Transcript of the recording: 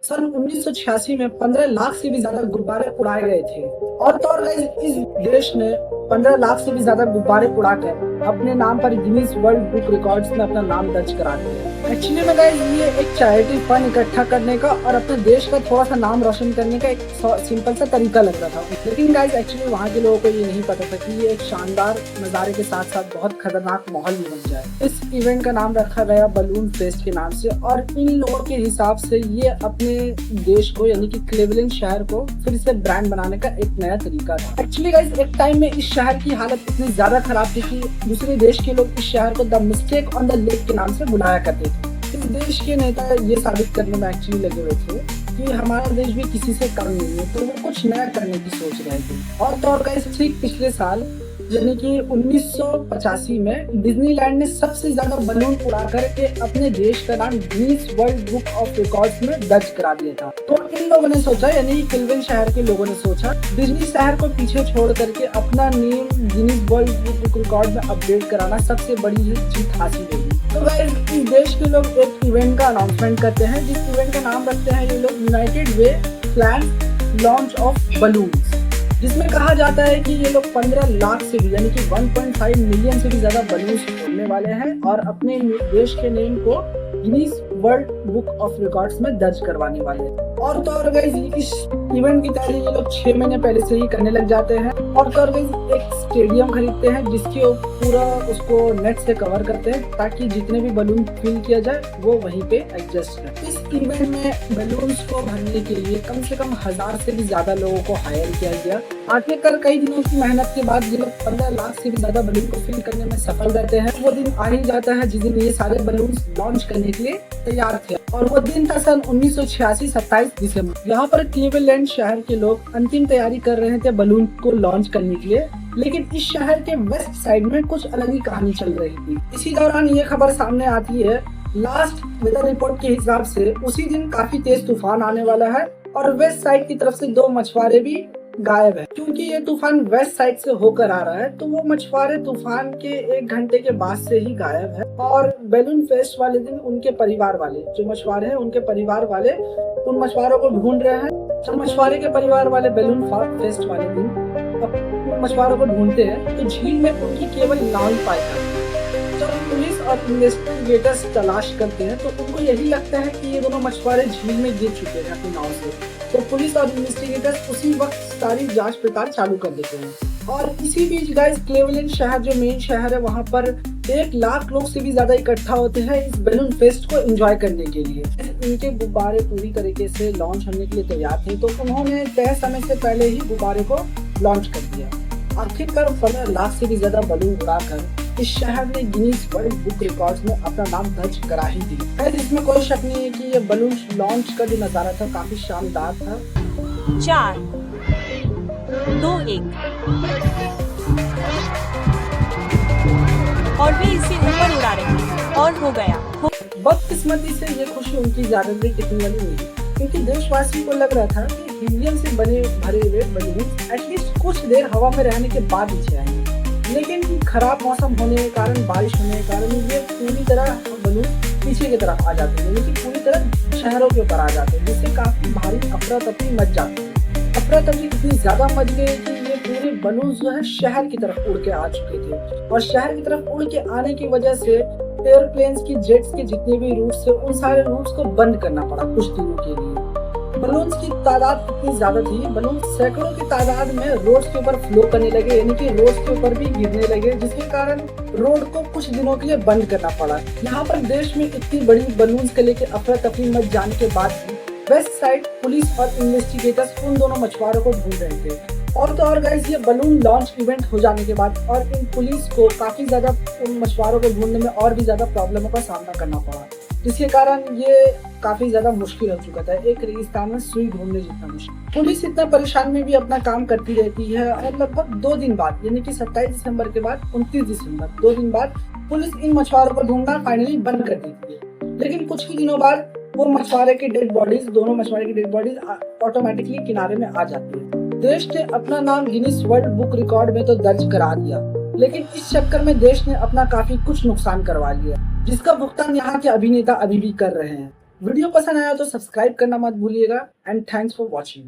सन 1986 में 15 लाख से भी ज्यादा गुब्बारे उड़ाए गए थे। और तो और guys, इस देश ने 15 लाख से भी ज्यादा गुब्बारे उड़ाकर अपने नाम पर गिनीज वर्ल्ड बुक रिकॉर्ड्स में अपना नाम दर्ज करा दिया। एक्चुअली में गाइस ये एक चैरिटी फंड इकट्ठा करने का और अपने देश का थोड़ा सा नाम रोशन करने का एक सिंपल सा तरीका लग रहा था। लेकिन गाइस एक्चुअली वहाँ के लोगों को ये नहीं पता था कि ये एक शानदार नज़ारे के साथ साथ बहुत खतरनाक माहौल भी बन जाए। इस इवेंट का नाम रखा गया बलून फेस्ट के नाम से और इन लोगों के हिसाब से ये अपने देश को यानी कि क्लीवलैंड शहर को फिर से ब्रांड बनाने का एक नया तरीका था। एक्चुअली गाइस एक टाइम में इस शहर की हालत इतनी ज्यादा खराब थी कि दूसरे देश के लोग इस शहर को the mistake on the lake के नाम से बुलाया करते थे। इस देश के नेता ये साबित करने में एक्चुअली लगे हुए थे कि हमारा देश भी किसी से कम नहीं है, तो वो कुछ नया करने की सोच रहे थे। और तो और गाइस ठीक पिछले साल यानी कि 1985 में डिज्नीलैंड ने सबसे ज्यादा बलून उड़ा करके अपने देश का नाम Guinness world book of records में दर्ज करा दिया था। तो इन लोगों ने सोचा यानी क्लीवलैंड शहर के लोगों ने सोचा डिज्नी शहर को पीछे छोड़ करके अपना name Guinness world book record में अपडेट कराना सबसे बड़ी जीत हासिल होगी। तो गाइस इस देश के लोग एक इवेंट का अनाउंसमेंट करते हैं जिस इवेंट का नाम रखते हैं ये लोग United way plan launch of balloons, जिसमें कहा जाता है कि ये लोग 15 लाख से भी यानी कि 1.5 मिलियन से भी ज्यादा बलून्स छोड़ने वाले हैं और अपने देश के नेम को Guinness world book of records में दर्ज करवाने वाले हैं। और तो और गाइस इस इवेंट की तैयारी ये लोग 6 महीने पहले से ही करने लग जाते हैं। और तो और गाइस एक स्टेडियम खरीदते हैं जिसके पूरा उसको नेट से कवर करते हैं ताकि जितने भी बलून फिल किया जाए वो वहीं पे एडजस्ट है। इस इवेंट में बलून्स को भरने के लिए कम से कम 1000 से भी ज्यादा लोगों को हायर किया गया। आखिरकार कई दिनों की मेहनत के बाद ये लोग 15 लाख से भी ज्यादा बलून को फिल करने में सफल रहते हैं। वो दिन आ ही जाता है जिस दिन ये सारे बलून लॉन्च करने के लिए तैयार थे और वो दिन था सन 1986 27 दिसंबर। यहाँ पर क्लीवलैंड शहर के लोग अंतिम तैयारी कर रहे थे बलून को लॉन्च करने के लिए, लेकिन इस शहर के वेस्ट साइड में कुछ अलग ही कहानी चल रही थी। इसी दौरान ये खबर सामने आती है लास्ट वेदर रिपोर्ट के हिसाब से उसी दिन काफी तेज तूफान आने वाला है और वेस्ट साइड की तरफ से 2 मछुआरे भी गायब है। क्योंकि ये तूफान वेस्ट साइड से होकर आ रहा है तो वो मछुआरे तूफान के 1 घंटे के बाद से ही गायब है और बैलून फेस्ट वाले दिन उनके परिवार वाले जो मछुआरे हैं उनके परिवार वाले उन मछुआरों को ढूंढ रहे हैं। जब मछुआरे के परिवार वाले बैलून फेस्ट वाले दिन उन मछुआरों को ढूंढते हैं तो झील में उनकी केवल नाव ही पाई जाती है। जब पुलिस और इन्वेस्टिगेटर्स तलाश करते हैं तो उनको यही लगता है कि ये दोनों मछुआरे झील में गिर चुके हैं अपनी नाव से। तो पुलिस और इन्वेस्टिगेटर्स उसी वक्त सारी जांच पड़ताल चालू कर देते हैं। और इसी बीच गाइस क्लीवलैंड शहर जो मेन शहर है वहाँ पर 1 लाख लोग से भी ज्यादा इकट्ठा होते हैं इस बैलून फेस्ट को एंजॉय करने के लिए। इनके गुब्बारे पूरी तरीके से लॉन्च होने के लिए तैयार थे तो उन्होंने तय समय से पहले ही गुब्बारे को लॉन्च कर दिया। आखिरकार 15 लाख से भी ज्यादा बलून उड़ाकर इस शहर ने गिनीज वर्ल्ड बुक रिकॉर्ड्स में अपना नाम दर्ज करा ही दी। खैर इसमें कोई शक नहीं है कि ये बलून लॉन्च का जो नजारा था काफी शानदार था। 4 2 1 और वे इसे ऊपर उड़ा रहे हैं और हो गया। बदकिस्मती से ये खुशी उनकी ज्यादातर टिकने वाली नहीं क्योंकि देशवासियों को लग रहा था कि हीलियम से भरे हुए बलून एटलीस्ट कुछ देर हवा में रहने के बाद नीचे आएंगे, लेकिन खराब मौसम होने के कारण बारिश होने के कारण ये पूरी तरह बलून पीछे की तरफ आ जाते हैं, लेकिन पूरी तरह शहरों के ऊपर आ जाते हैं जिससे काफी भारी अफरा तफरी मच जाती है। अफरा तफरी इतनी ज्यादा मच गई कि ये पूरे बलून जो है शहर की तरफ उड़ के आ चुके थे और शहर की तरफ उड़ के आने की वजह से एयरप्लेन्स की जेट्स के जितने भी रूट्स थे उन सारे रूट्स को बंद करना पड़ा कुछ दिनों के लिए। बलून्स की तादाद इतनी ज्यादा थी, बलून सैकड़ों की तादाद में रोड्स के ऊपर फ्लो करने लगे यानी कि रोड्स के ऊपर भी गिरने लगे जिसके कारण रोड को कुछ दिनों के लिए बंद करना पड़ा। यहाँ पर देश में इतनी बड़ी बलून्स के लेके अफरा तफरी मच जाने के बाद वेस्ट साइड पुलिस और इन्वेस्टिगेटर्स उन दोनों मछुआरों को ढूंढ रहे थे। और तो और गाइस ये बलून लॉन्च इवेंट हो जाने के बाद और इन पुलिस को काफी ज्यादा उन मछुआरों को ढूंढने में और भी ज्यादा प्रॉब्लमों का सामना करना पड़ा जिसके कारण ये काफी ज्यादा मुश्किल हो चुका था, एक रेगिस्तान में सुई ढूंढने जितना मुश्किल। पुलिस इतना परेशान में भी अपना काम करती रहती है और लगभग 2 दिन बाद यानी कि 27 दिसंबर के बाद 29 दिसंबर 2 दिन बाद पुलिस इन मछुआरों को ढूंढना फाइनली बंद कर देती है। लेकिन कुछ ही दिनों बाद वो मछुआरे की डेड बॉडीज दोनों मछुआरे की डेड बॉडीज ऑटोमेटिकली किनारे में आ जाती है। देश ने अपना नाम गिनीज वर्ल्ड बुक रिकॉर्ड में तो दर्ज करा दिया, लेकिन इस चक्कर में देश ने अपना काफी कुछ नुकसान करवा लिया जिसका भुगतान यहाँ के अभिनेता अभी भी कर रहे हैं। वीडियो पसंद आया तो सब्सक्राइब करना मत भूलिएगा एंड थैंक्स फॉर वॉचिंग।